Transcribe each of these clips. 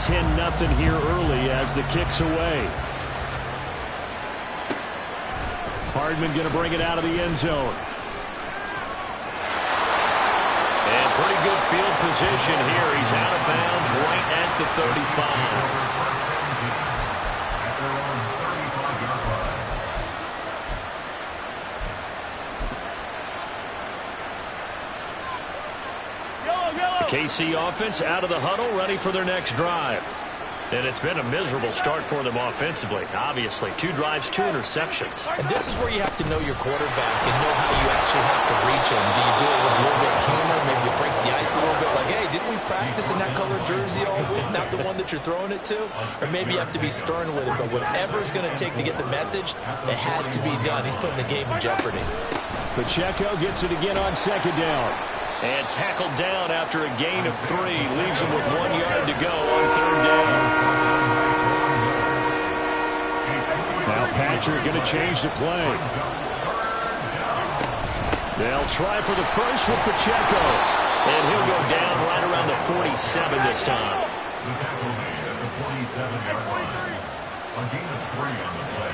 10-0 here early as the kick's away. Hardman going to bring it out of the end zone. And pretty good field position here. He's out of bounds right at the 35. KC offense out of the huddle, ready for their next drive. And it's been a miserable start for them offensively. Obviously, 2 drives, 2 interceptions. And this is where you have to know your quarterback and know how you actually have to reach him. Do you do it with a little bit of humor? Maybe you break the ice a little bit like, hey, didn't we practice in that color jersey all week? Not the one that you're throwing it to? Or maybe you have to be stern with it. But whatever it's going to take to get the message, it has to be done. He's putting the game in jeopardy. Pacheco gets it again on second down. And tackled down after a gain of 3. Leaves him with 1 yard to go on third down. Now Patrick going to change the play. They'll try for the first with Pacheco. And he'll go down right around the 47 this time. The tackle made at the 47-yard line. A gain of 3 on the play.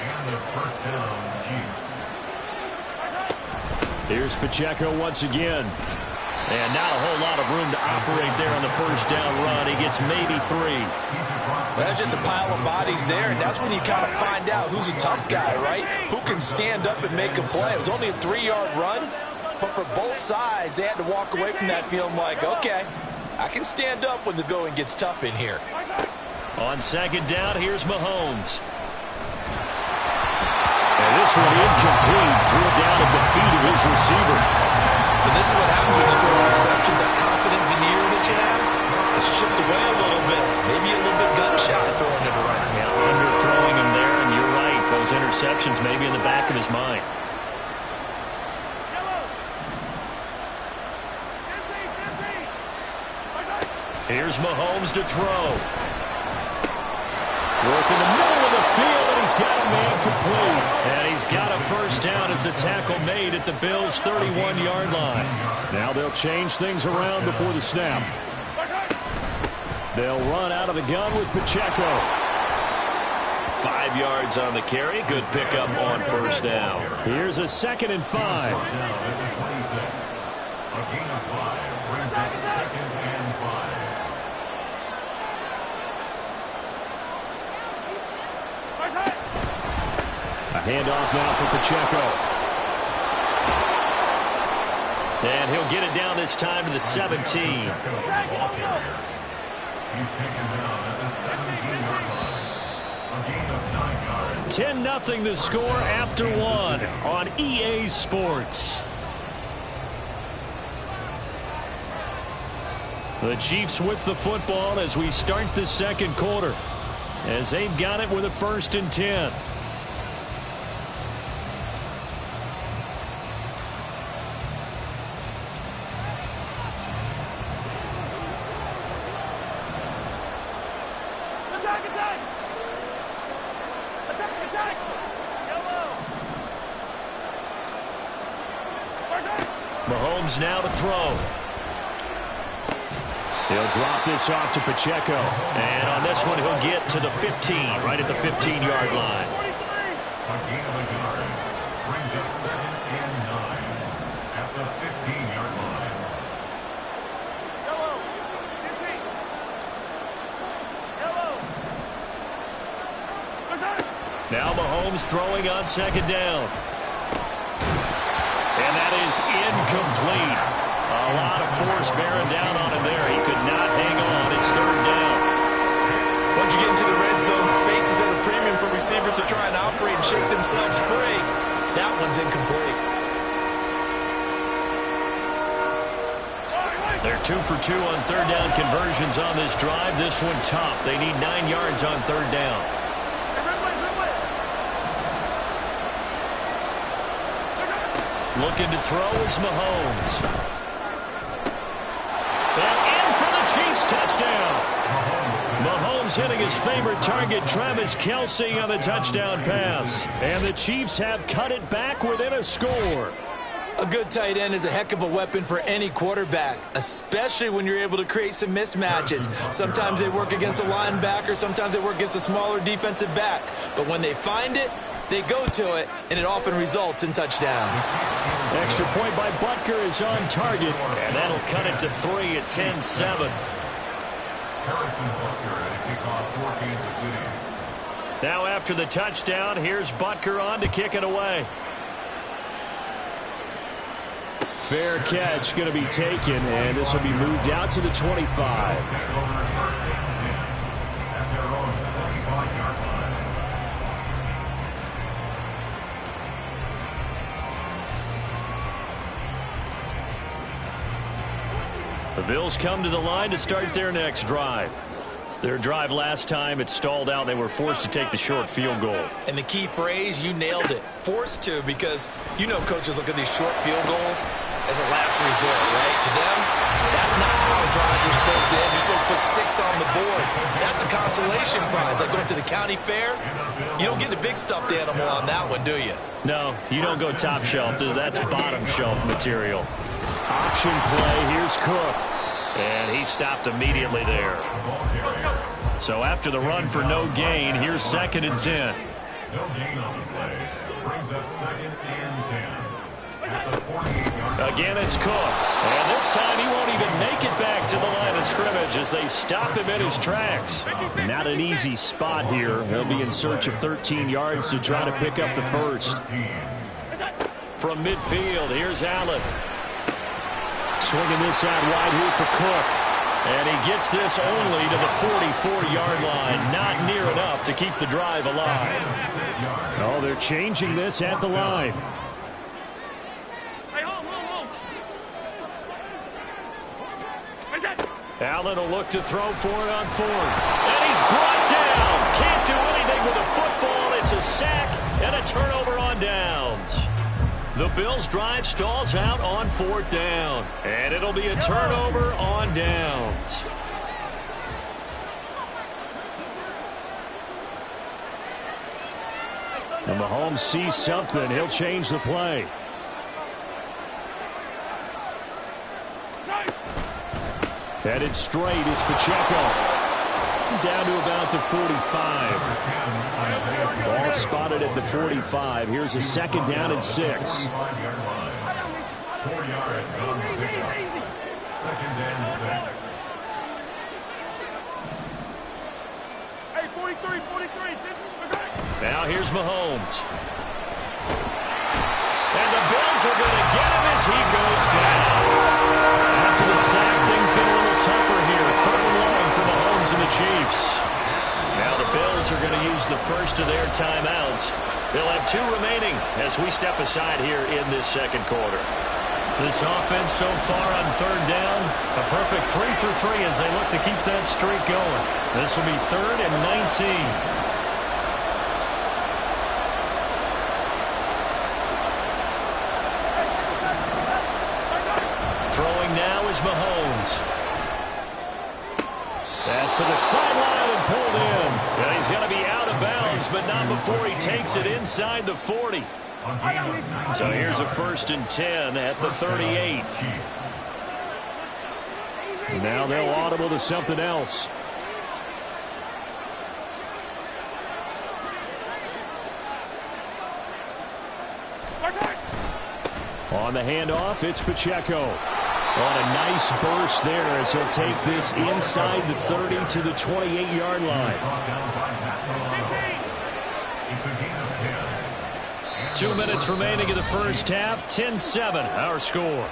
And the first down, Chiefs. Here's Pacheco once again. And not a whole lot of room to operate there on the first down run. He gets maybe 3. That's just a pile of bodies there, and that's when you kind of find out who's a tough guy, right? Who can stand up and make a play. It was only a 3-yard run, but for both sides, they had to walk away from that feeling like, okay, I can stand up when the going gets tough in here. On second down, here's Mahomes. And this one incomplete. Threw it down at the feet of his receiver. So this is what happens when you throw interceptions. That confident veneer that you have, it's chipped away a little bit. Maybe a little bit gun-shy throwing it around. Yeah, underthrowing him there, and you're right. Those interceptions may be in the back of his mind. Here's Mahomes to throw. Work in the middle of the field, and he's got a man complete. And he's got a first down as the tackle made at the Bills' 31-yard line. Now they'll change things around before the snap. They'll run out of the gun with Pacheco. 5 yards on the carry. Good pickup on first down. Here's a 2nd and 5. A gain of 5 brings up 2nd and 5. A handoff now for Pacheco. And he'll get it down this time to the 17. He's taken down at the 17-yard line. A gain of 9 yards. 10-0 the score after 1 on EA Sports. The Chiefs with the football as we start the second quarter, as they've got it with a 1st and 10. Mahomes now to throw. He'll drop this off to Pacheco. And on this one, he'll get to the 15, right at the 15-yard line. A gain of a yard brings up 2nd and 9 at the 15-yard line. Now Mahomes throwing on second down. And that is incomplete. A lot of force bearing down on him there. He could not hang on. It's third down. Once you get into the red zone, space is at a premium for receivers to try and operate and shake themselves free. That one's incomplete. They're 2 for 2 on third down conversions on this drive. This one tough. They need 9 yards on third down. Looking to throw is Mahomes. And in for the Chiefs touchdown. Mahomes hitting his favorite target, Travis Kelce, on the touchdown pass. And the Chiefs have cut it back within a score. A good tight end is a heck of a weapon for any quarterback, especially when you're able to create some mismatches. Sometimes they work against a linebacker, sometimes they work against a smaller defensive back. But when they find it, they go to it, and it often results in touchdowns. Extra point by Butker is on target, and that'll cut it to 3 at 10-7. Harrison Butker at kickoff for Kansas City. Now after the touchdown, here's Butker on to kick it away. fair catch going to be taken, and this will be moved out to the 25. The Bills come to the line to start their next drive. Their drive last time, it stalled out. They were forced to take the short field goal. And the key phrase, you nailed it, forced to, because you know coaches look at these short field goals as a last resort, right? To them, that's not how drives are supposed to end. You're supposed to put 6 on the board. That's a consolation prize. Like going to the county fair, you don't get the big stuffed animal on that one, do you? No, you don't go top shelf. That's bottom shelf material. Option play, here's Cook. And he stopped immediately there. So after the run for no gain, here's 2nd and 10. No gain on the play. Brings up 2nd and 10. At the 48-yard Again, it's Cook. And this time he won't even make it back to the line of scrimmage as they stop him in his tracks. Not an easy spot here. They'll be in search of 13 yards to try to pick up the first. From midfield, here's Allen. Swinging this out wide here for Cook. And he gets this only to the 44-yard line. Not near enough to keep the drive alive. Oh, they're changing this at the line. Allen will look to throw for it on 4th. And he's brought down. Can't do anything with a football. It's a sack and a turnover on downs. The Bills' drive stalls out on 4th down. And it'll be a turnover on downs. And Mahomes sees something. He'll change the play. Headed straight. It's Pacheco. Down to about the 45. Ball spotted at the 45. Here's a 2nd down and 6. 4 yards on the pickup. 2nd and 6. Hey, 43. Now here's Mahomes. And the Bills are going to get him as he goes down. After the sack, things get a little tougher here. 3rd and long for Mahomes and the Chiefs. Now the Bills are going to use the first of their timeouts. They'll have 2 remaining as we step aside here in this 2nd quarter. This offense so far on 3rd down, a perfect 3 for 3 as they look to keep that streak going. This will be 3rd and 19. Throwing now is Mahomes. Pass to the sideline and pulled in. And he's going to be out of bounds, but not before he takes it inside the 40. So here's a 1st and 10 at the 38. Now they'll audible to something else. On the handoff, it's Pacheco. On a nice burst there as he'll take this inside the 30 to the 28-yard line. 2 minutes remaining in the first half. 10-7, our score.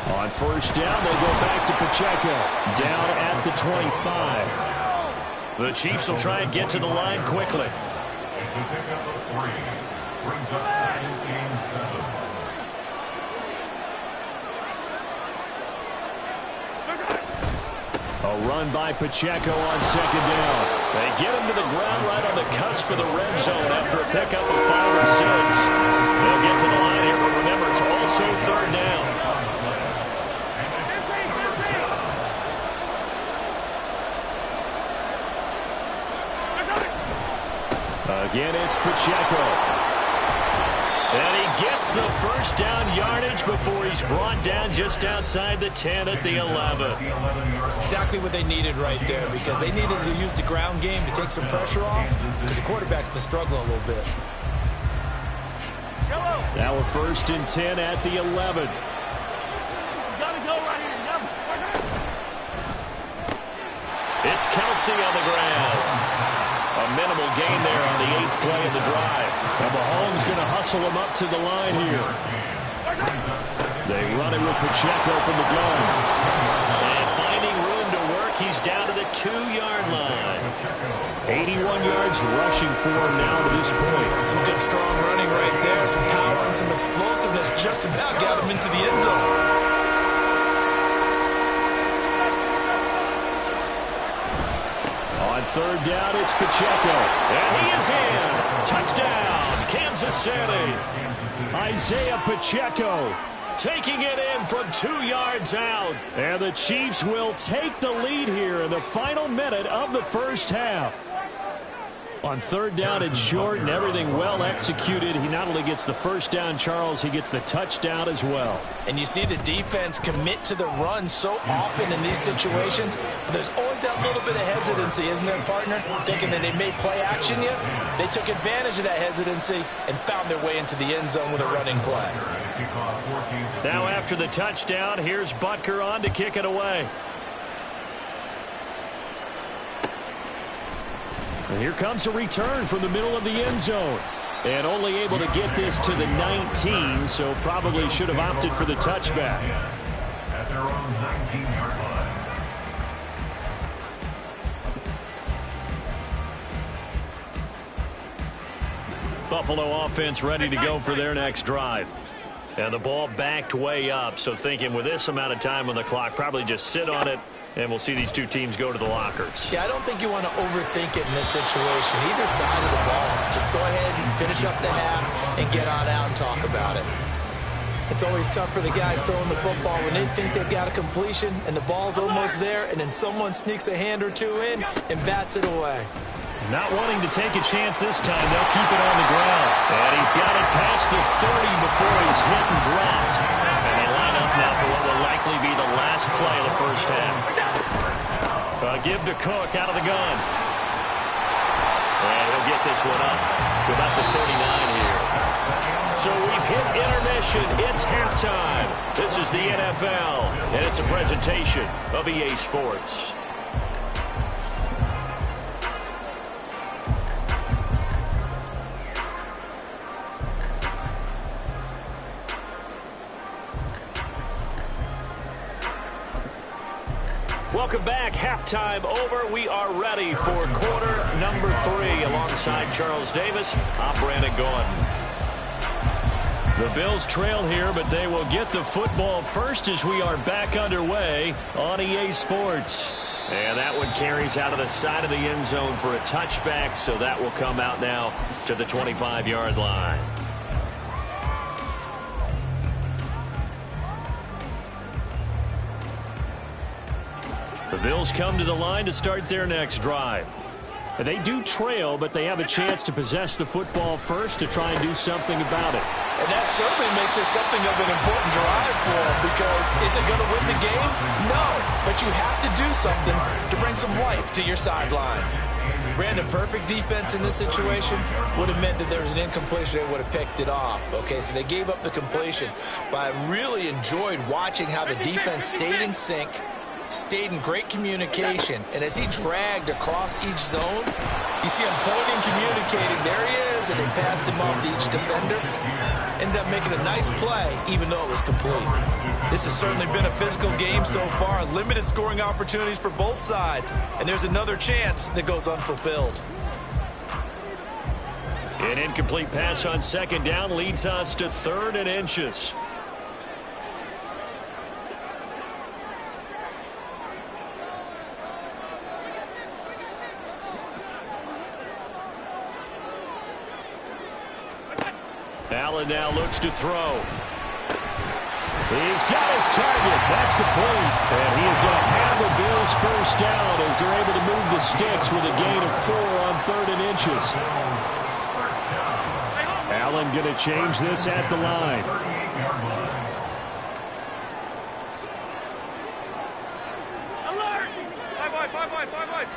On 1st down, they'll go back to Pacheco. Down at the 25. The Chiefs will try and get to the line quickly. It's a pickup of 3. Brings up 2nd and 7. A run by Pacheco on second down. They get him to the ground right on the cusp of the red zone after a pickup of 5 or 6. They'll get to the line here, but remember, it's also third down. Again, it's Pacheco. And he gets the first down yardage before he's brought down just outside the 10 at the 11. Exactly what they needed right there, because they needed to use the ground game to take some pressure off, because the quarterback's been struggling a little bit. Now a 1st and 10 at the 11. Gotta go right here. It's Kelsey on the ground. A minimal gain there on the 8th play of the drive. And Mahomes going to hustle him up to the line here. They run it with Pacheco from the gun. And finding room to work, he's down to the 2-yard line. 81 yards rushing for him now to this point. Some good strong running right there. Some power and some explosiveness just about got him into the end zone. On 3rd down, it's Pacheco. And he is in. Touchdown, Kansas City. Isaiah Pacheco taking it in from 2 yards out. And the Chiefs will take the lead here in the final minute of the first half. On 3rd down and short and everything well executed, he not only gets the first down, Charles, he gets the touchdown as well. And you see the defense commit to the run so often in these situations. There's always that little bit of hesitancy, isn't there, partner? Thinking that they may play action yet. They took advantage of that hesitancy and found their way into the end zone with a running play. Now after the touchdown, here's Butker on to kick it away. And here comes a return from the middle of the end zone. And only able to get this to the 19, so probably should have opted for the touchback. At their own 19-yard line. Buffalo offense ready to go for their next drive. And the ball backed way up, so thinking with this amount of time on the clock, probably just sit on it, and we'll see these two teams go to the lockers. Yeah, I don't think you want to overthink it in this situation. Either side of the ball, just go ahead and finish up the half and get on out and talk about it. It's always tough for the guys throwing the football when they think they've got a completion and the ball's almost there, and then someone sneaks a hand or two in and bats it away. Not wanting to take a chance this time, they'll keep it on the ground. And he's got it past the 30 before he's hit and dropped. And they line up now for what will likely be the last play of the first half. Give to Cook out of the gun. And he'll get this one up to about the 39 here. So we've hit intermission. It's halftime. This is the NFL, and it's a presentation of EA Sports. Welcome back. Halftime over. We are ready for quarter number 3. Alongside Charles Davis, I'm Brandon Gordon. The Bills trail here, but they will get the football first as we are back underway on EA Sports. And that one carries out of the side of the end zone for a touchback, so that will come out now to the 25-yard line. The Bills come to the line to start their next drive. And they do trail, but they have a chance to possess the football first to try and do something about it. And that certainly makes it something of an important drive for them, because is it going to win the game? No, but you have to do something to bring some life to your sideline. Brandon, perfect defense in this situation would have meant that there was an incompletion. They would have picked it off. Okay, so they gave up the completion. But I really enjoyed watching how the defense stayed in sync, stayed in great communication, and as he dragged across each zone, you see him pointing, communicating. There he is, and they passed him off to each defender. Ended up making a nice play, even though it was complete. This has certainly been a physical game so far. Limited scoring opportunities for both sides, and there's another chance that goes unfulfilled. An incomplete pass on second down leads us to 3rd and inches. Allen now looks to throw. He's got his target. That's complete. And he is going to have the Bills first down as they're able to move the sticks with a gain of 4 on 3rd and inches. Allen going to change this at the line. Alert! 5 wide, 5 wide, 5 wide.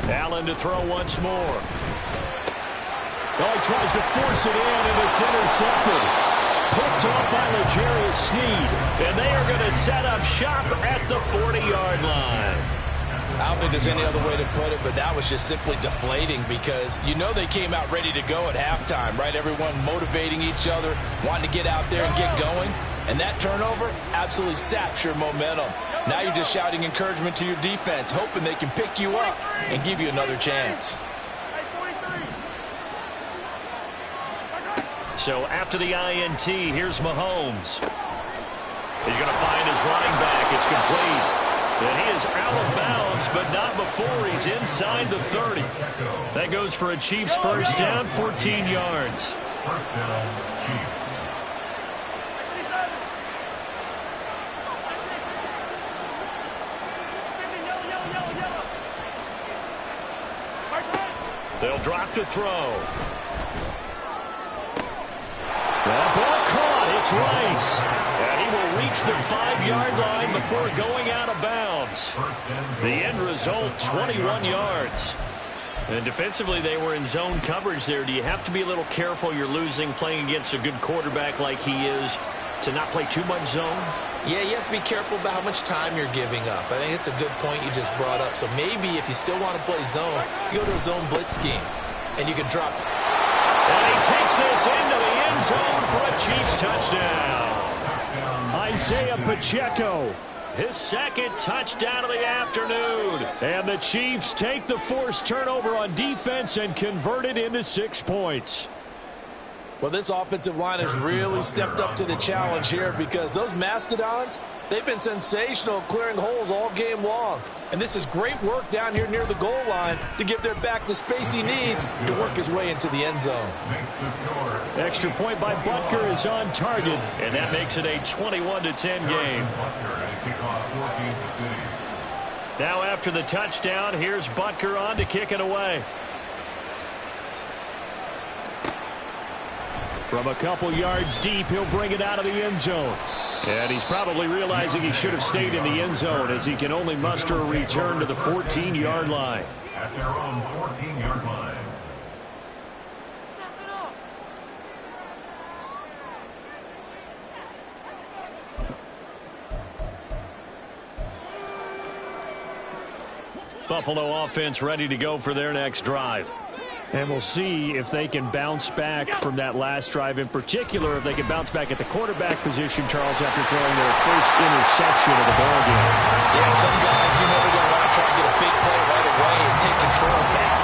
Allen to throw once more. Oh, he tries to force it in, and it's intercepted. Picked off by L'Jarius Sneed. And they are going to set up shop at the 40-yard line. I don't think there's any other way to put it, but that was just simply deflating because you know they came out ready to go at halftime, right? Everyone motivating each other, wanting to get out there and get going. And that turnover absolutely saps your momentum. Now you're just shouting encouragement to your defense, hoping they can pick you up and give you another chance. So after the INT, here's Mahomes. He's going to find his running back. It's complete. And he is out of bounds, but not before he's inside the 30. That goes for a Chiefs first down, 14 yards. First down, Chiefs. They'll drop to throw. That ball caught. It's Rice. And he will reach the 5-yard line before going out of bounds. The end result, 21 yards. And defensively, they were in zone coverage there. Do you have to be a little careful? You're losing playing against a good quarterback like he is to not play too much zone? Yeah, you have to be careful about how much time you're giving up. I think it's a good point you just brought up. So maybe if you still want to play zone, you go to a zone blitz scheme, and you can drop. And he takes this into the end zone for a Chiefs touchdown. Isaiah Pacheco, his second touchdown of the afternoon. And the Chiefs take the forced turnover on defense and convert it into 6 points. Well, this offensive line has really stepped up to the challenge here because those Mastodons, they've been sensational clearing holes all game long. And this is great work down here near the goal line to give their back the space he needs to work his way into the end zone. Extra point by Butker is on target, and that makes it a 21-10 game. Now after the touchdown, here's Butker on to kick it away. From a couple yards deep, he'll bring it out of the end zone. And he's probably realizing he should have stayed in the end zone as he can only muster a return to the 14-yard line. At their own 14-yard line. Buffalo offense ready to go for their next drive. And we'll see if they can bounce back from that last drive. In particular, if they can bounce back at the quarterback position, Charles, after throwing their first interception of the ballgame. Yeah, some guys, you know, they're going to want to try and get a big play right away and take control back.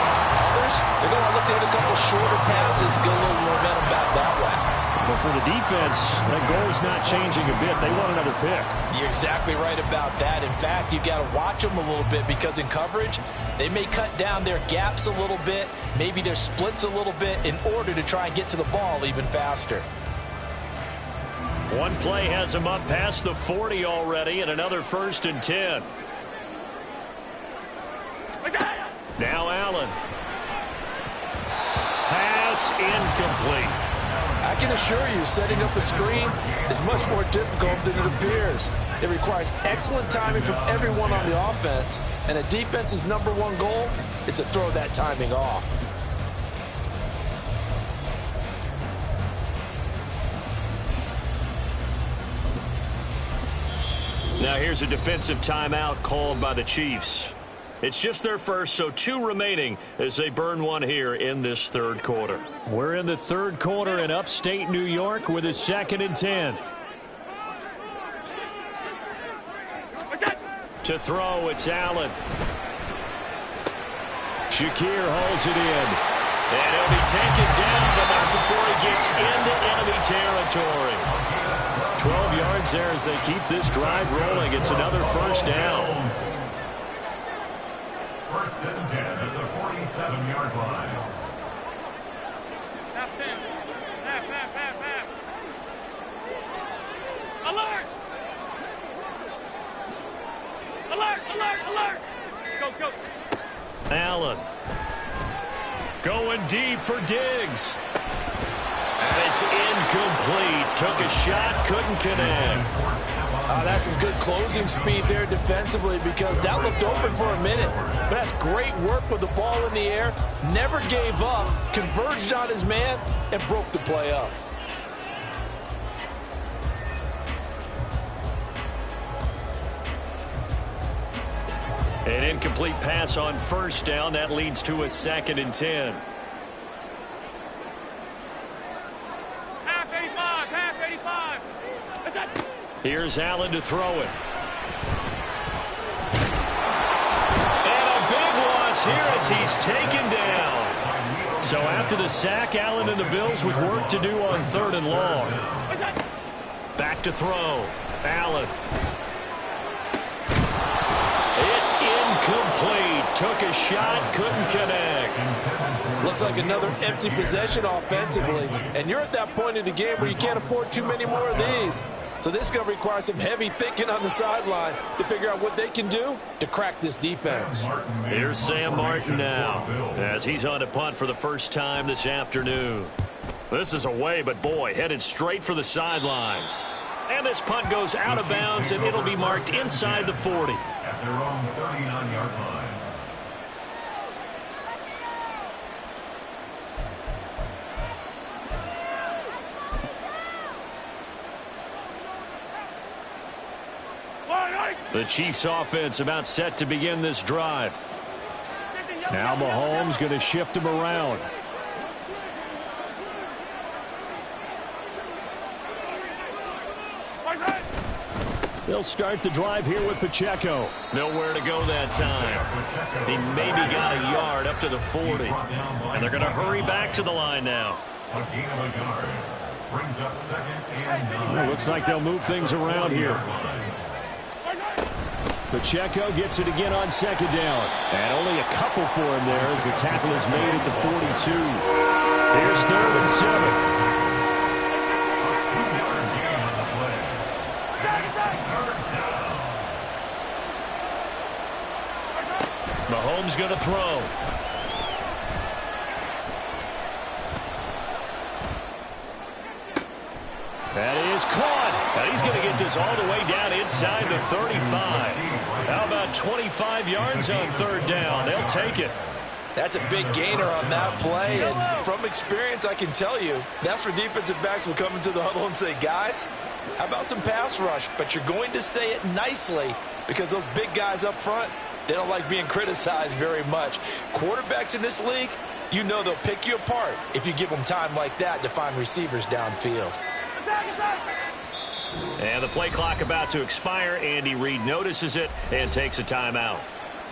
Others, they're going to look to hit a couple shorter passes, get a little momentum back that way. But for the defense, that goal's not changing a bit. They want another pick. You're exactly right about that. In fact, you've got to watch them a little bit because in coverage, they may cut down their gaps a little bit, maybe their splits a little bit in order to try and get to the ball even faster. One play has him up past the 40 already, and another 1st and 10. Now Allen. Pass incomplete. I can assure you, setting up a screen is much more difficult than it appears. It requires excellent timing from everyone on the offense, and a defense's #1 goal is to throw that timing off. Now here's a defensive timeout called by the Chiefs. It's just their first, so 2 remaining as they burn one here in this 3rd quarter. We're in the 3rd quarter in upstate New York with a 2nd and 10. To throw, it's Allen. Shakir hauls it in. And he'll be taken down, but not before he gets into enemy territory. 12 yards there as they keep this drive rolling. It's another first down. 1st and 10 at the 47-yard line. Alert! Alert! Alert! Alert! Go! Allen. Going deep for Diggs. And it's incomplete. Took a shot, couldn't connect. That's some good closing speed there defensively because that looked open for a minute. But that's great work with the ball in the air. Never gave up, converged on his man, and broke the play up. An incomplete pass on first down. That leads to a 2nd and 10. Half 85. That's it. Here's Allen to throw it. And a big loss here as he's taken down. So after the sack, Allen and the Bills with work to do on 3rd and long. Back to throw. Allen. It's incomplete. Took a shot, couldn't connect. Looks like another empty possession offensively. And you're at that point in the game where you can't afford too many more of these. So this is going to require some heavy thinking on the sideline to figure out what they can do to crack this defense. Here's Sam Martin now as he's on to punt for the first time this afternoon. This is away, but boy, headed straight for the sidelines. And this punt goes out of bounds, and it'll be marked inside the 40. At their own 39-yard line. The Chiefs offense about set to begin this drive. Now Mahomes going to shift him around. They'll start the drive here with Pacheco. Nowhere to go that time. He maybe got a yard up to the 40. And they're going to hurry back to the line now. A gain of a yard. Brings up 2nd and 9. It looks like they'll move things around here. Pacheco gets it again on 2nd down. And only a couple for him there as the tackle is made at the 42. Here's 3rd and 7. A 2-yard gain on the play. And it's 3rd down. Mahomes going to throw. That is caught. And he's going to get this all the way down inside the 35. How about 25 yards on 3rd down? They'll take it. That's a big gainer on that play. And from experience, I can tell you, that's where defensive backs will come into the huddle and say, guys, how about some pass rush? But you're going to say it nicely because those big guys up front, they don't like being criticized very much. Quarterbacks in this league, you know they'll pick you apart if you give them time like that to find receivers downfield. And the play clock about to expire. Andy Reid notices it and takes a timeout.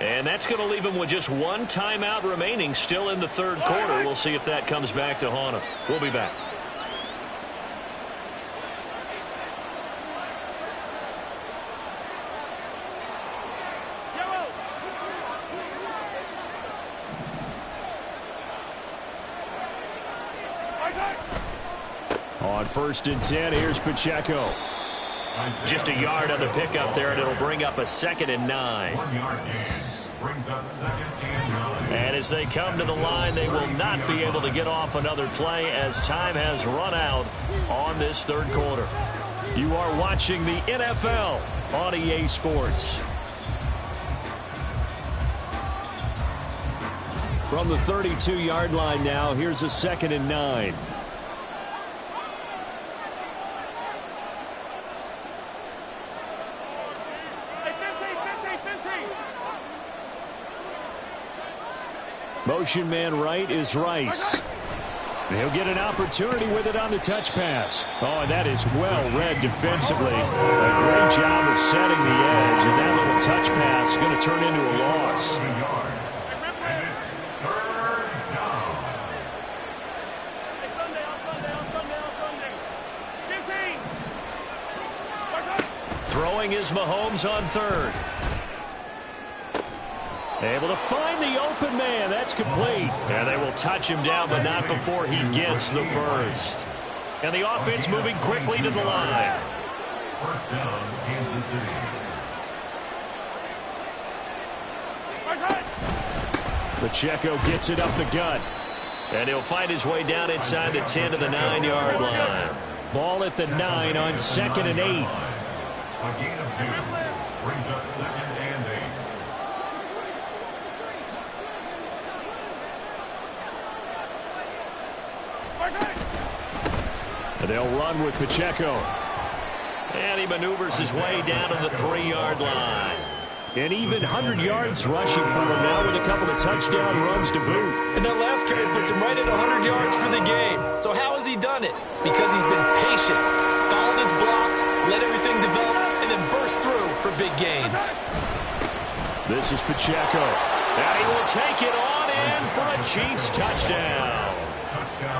And that's going to leave him with just one timeout remaining still in the 3rd quarter. We'll see if that comes back to haunt him. We'll be back. On 1st and 10, here's Pacheco. Just a yard on the pickup there, and it'll bring up a 2nd and 9. 1-yard gain. Brings up 2nd and 9. And as they come to the line, they will not be able to get off another play as time has run out on this 3rd quarter. You are watching the NFL on EA Sports. From the 32-yard line now, here's a 2nd and 9. Motion man right is Rice. He'll get an opportunity with it on the touch pass. Oh, and that is well read defensively. A great job of setting the edge, and that little touch pass is going to turn into a loss. And it's 3rd down. Throwing is Mahomes on 3rd. Able to find the open man. That's complete. And they will touch him down, but not before he gets the 1st. And the offense moving quickly to the line. First down, Kansas City. Pacheco gets it up the gut. And he'll find his way down inside the 10 to the 9-yard line. Ball at the 9 on 2nd and 8. A gain of 2 brings up 2nd and 8. And they'll run with Pacheco. And he maneuvers his way down to the 3-yard line. And even 100 yards rushing for him now with a couple of touchdown runs to boot. And that last carry puts him right at 100 yards for the game. So how has he done it? Because he's been patient, followed his blocks, let everything develop, and then burst through for big gains. This is Pacheco. And he will take it on in for a Chiefs touchdown.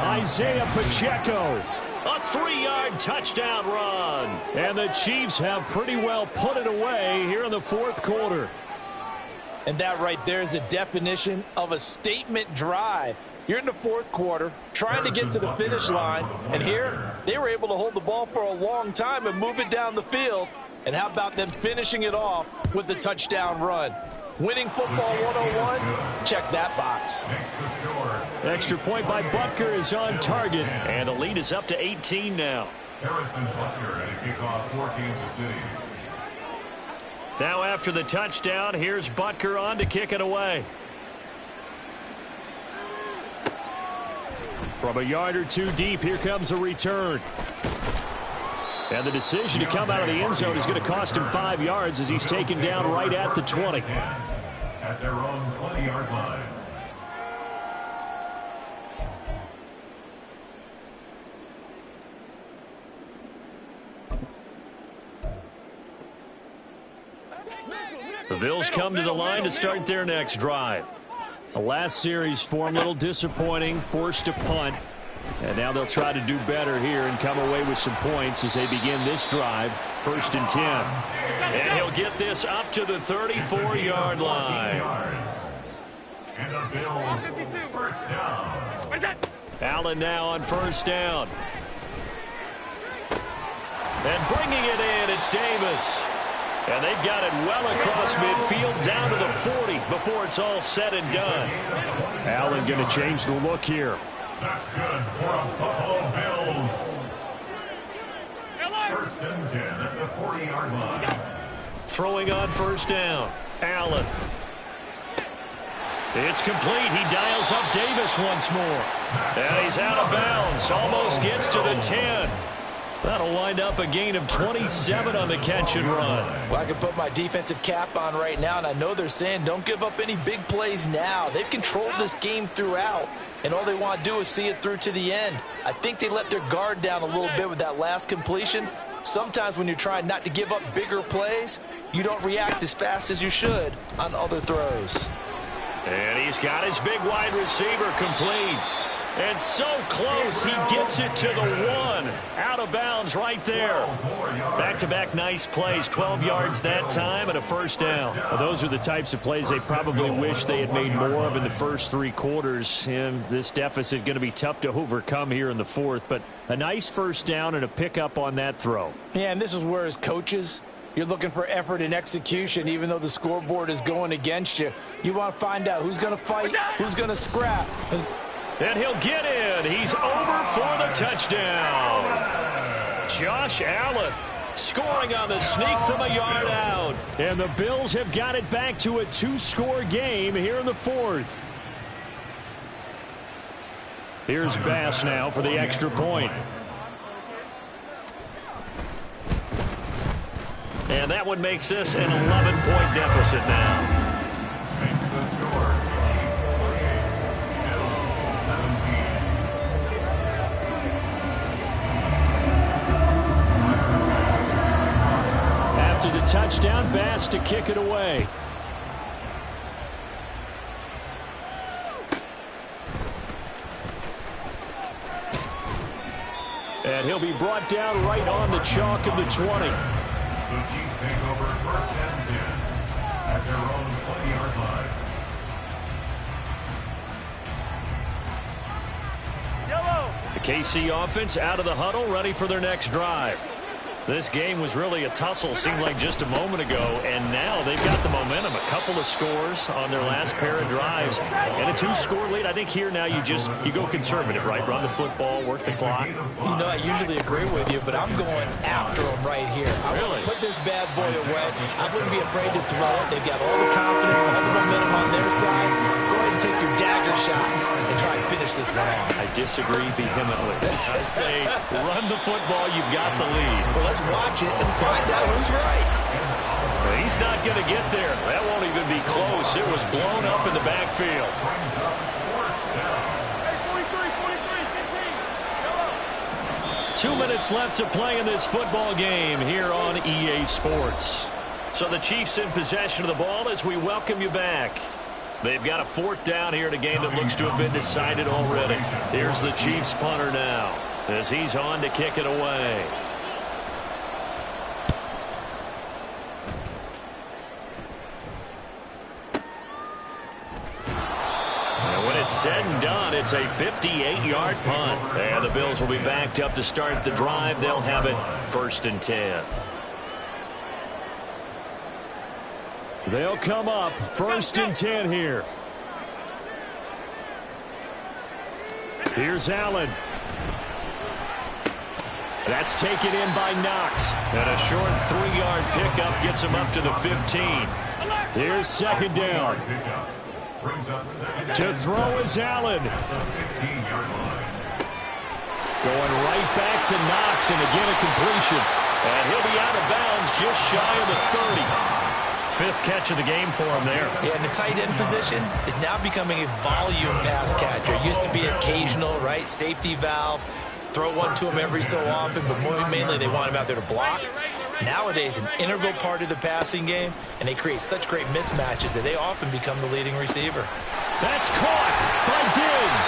Isaiah Pacheco. A 3-yard touchdown run. And the Chiefs have pretty well put it away here in the 4th quarter. And that right there is a definition of a statement drive. You're in the 4th quarter, trying to get to the finish line, and here they were able to hold the ball for a long time and move it down the field. And how about them finishing it off with the touchdown run? Winning football 101, check that box. Extra point by Butker is on target. And the lead is up to 18 now. Harrison Butker at a kickoff for Kansas City. Now after the touchdown, here's Butker on to kick it away. From a yard or two deep, here comes a return. And the decision to come out of the end zone is going to cost him 5 yards as he's taken down right at the 20. At their own 20-yard line. The Bills come to the line to start their next drive. The last series for him, a little disappointing, forced a punt. And now they'll try to do better here and come away with some points as they begin this drive, 1st and 10. And he'll get this up to the 34-yard line. And the Bills first down. Allen now on 1st down. And bringing it in, it's Davis. And they've got it well across midfield down to the 40 before it's all said and done. Allen going to change the look here. That's good for the Buffalo Bills. 1st and 10 at the 40-yard line. Throwing on 1st down. Allen. It's complete. He dials up Davis once more. And he's out of bounds. Almost gets to the 10. That'll wind up a gain of 27 on the catch and run. Well, I can put my defensive cap on right now, and I know they're saying don't give up any big plays now. They've controlled this game throughout, and all they want to do is see it through to the end. I think they let their guard down a little bit with that last completion. Sometimes when you're trying not to give up bigger plays, you don't react as fast as you should on other throws. And he's got his big wide receiver complete. And so close, he gets it to the 1. Out of bounds right there. Back-to-back nice plays, 12 yards that time and a 1st down. Well, those are the types of plays they probably wish they had made more of in the first 3 quarters. And this deficit going to be tough to overcome here in the 4th. But a nice 1st down and a pickup on that throw. Yeah, and this is where as coaches, you're looking for effort and execution, even though the scoreboard is going against you. You want to find out who's going to fight, who's going to scrap. And he'll get in. He's over for the touchdown. Josh Allen scoring on the sneak from a yard out. And the Bills have got it back to a 2-score game here in the 4th. Here's Bass now for the extra point. And that one makes this an 11-point deficit now. Makes the score. Chiefs 48, Bills 17. After the touchdown, Bass to kick it away. And he'll be brought down right on the chalk of the 20. The Chiefs take over 1st and 10 at their own 20-yard line. The KC offense out of the huddle, ready for their next drive. This game was really a tussle, seemed like just a moment ago, and now they've got the momentum. A couple of scores on their last pair of drives, and a 2-score lead. I think here now you go conservative, right? Run the football, work the clock. You know, I usually agree with you, but I'm going after them right here. I want to put this bad boy away. I wouldn't be afraid to throw it. They've got all the confidence, all the momentum on their side. Go ahead and take your dagger shots and try and finish this one off. I disagree vehemently. I say run the football. You've got the lead. Well, let's watch it and find out who's right. He's not going to get there. That won't even be close. It was blown up in the backfield. Hey, 43, 2 minutes left to play in this football game here on EA Sports. So the Chiefs in possession of the ball as we welcome you back. They've got a 4th down here in a game that looks to have been decided already. Here's the Chiefs punter now as he's on to kick it away. It's said and done. It's a 58-yard punt. And the Bills will be backed up to start the drive. They'll have it 1st and 10. They'll come up 1st and 10 here. Here's Allen. That's taken in by Knox. And a short 3-yard pickup gets him up to the 15. Here's 2nd down. To throw is Allen. Going right back to Knox, and again a completion. And he'll be out of bounds just shy of the 30. 5th catch of the game for him there. Yeah, and the tight end position is now becoming a volume pass catcher. It used to be occasional, right? Safety valve. Throw one to him every so often, but mainly they want him out there to block. Nowadays, an integral part of the passing game, and they create such great mismatches that they often become the leading receiver. That's caught by Diggs.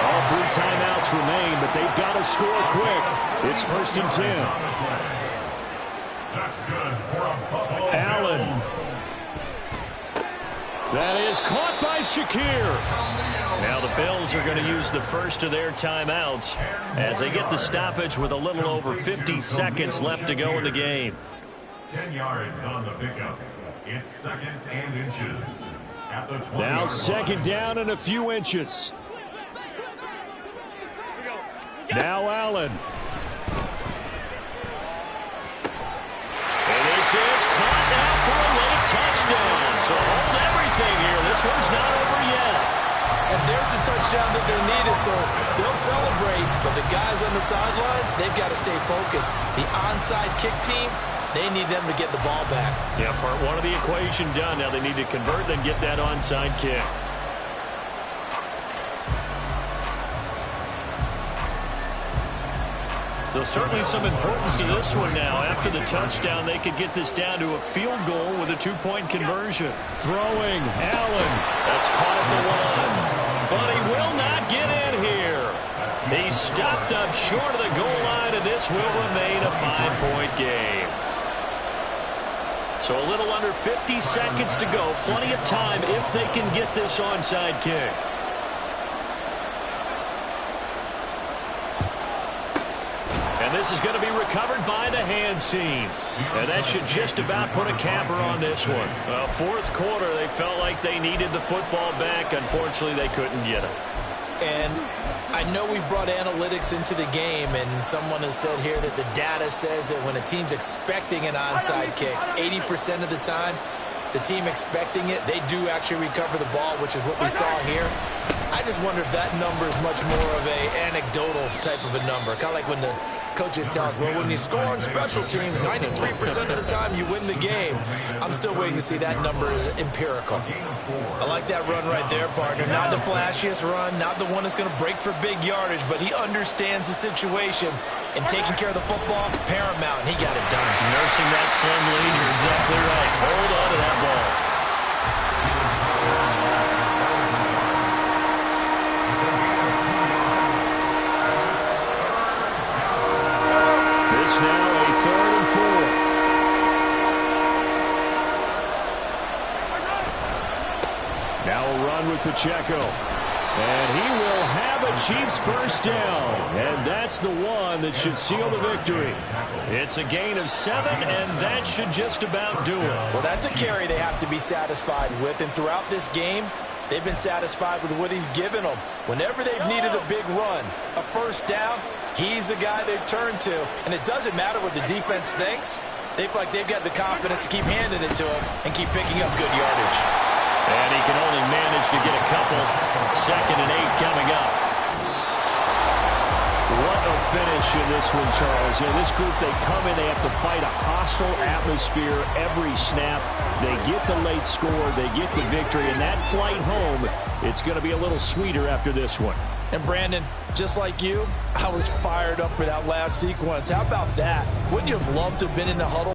All 3 timeouts remain, but they've got to score quick. It's 1st and 10. That's good for a Buffalo. Allen. That is caught by Shakir. Now the Bills are going to use the first of their timeouts as they get the stoppage with a little over 50 seconds left to go in the game. 10 yards on the pickup. It's 2nd and inches. At the 20 Now 2nd down and a few inches. Now Allen. And this is caught now for a late touchdown. So hold everything here. This one's not over yet. And there's the touchdown that they're needed, so they'll celebrate. But the guys on the sidelines, they've got to stay focused. The onside kick team, they need them to get the ball back. Yeah, part 1 of the equation done. Now they need to convert, then get that onside kick. So certainly some importance to this one now. After the touchdown, they could get this down to a field goal with a 2-point conversion. Throwing, Allen. That's caught at the 1. But he will not get in here. He's stopped up short of the goal line, and this will remain a 5-point game. So a little under 50 seconds to go. Plenty of time if they can get this onside kick. And this is going to be recovered by the hands team. And that should just about put a capper on this one. 4th quarter, they felt like they needed the football back. Unfortunately, they couldn't get it. And I know we brought analytics into the game, and someone has said here that the data says that when a team's expecting an onside kick, 80% of the time, the team expecting it, they do actually recover the ball, which is what we saw here. I just wonder if that number is much more of a anecdotal type of a number. Kind of like when the coaches tell us, well, when you score on special teams, 93% of the time you win the game. I'm still waiting to see that number is empirical. I like that run right there, partner. Not the flashiest run, not the one that's going to break for big yardage, but he understands the situation, and taking care of the football, paramount, and he got it done. Nursing that slim lead, you're exactly right. Hold on to that ball. This now a 3rd and 4. Now a run with Pacheco. And he will have a Chiefs first down. And that's the one that should seal the victory. It's a gain of 7, and that should just about do it. Well, that's a carry they have to be satisfied with. And throughout this game, they've been satisfied with what he's given them. Whenever they've needed a big run, a first down, he's the guy they've turned to. And it doesn't matter what the defense thinks. They feel like they've got the confidence to keep handing it to him and keep picking up good yardage. And he can only manage to get a couple. 2nd and 8 coming up. What a finish in this one, Charles. You know, this group, they come in, they have to fight a hostile atmosphere every snap. They get the late score, they get the victory, and that flight home, it's going to be a little sweeter after this one. And Brandon, just like you, I was fired up for that last sequence. How about that? Wouldn't you have loved to have been in the huddle?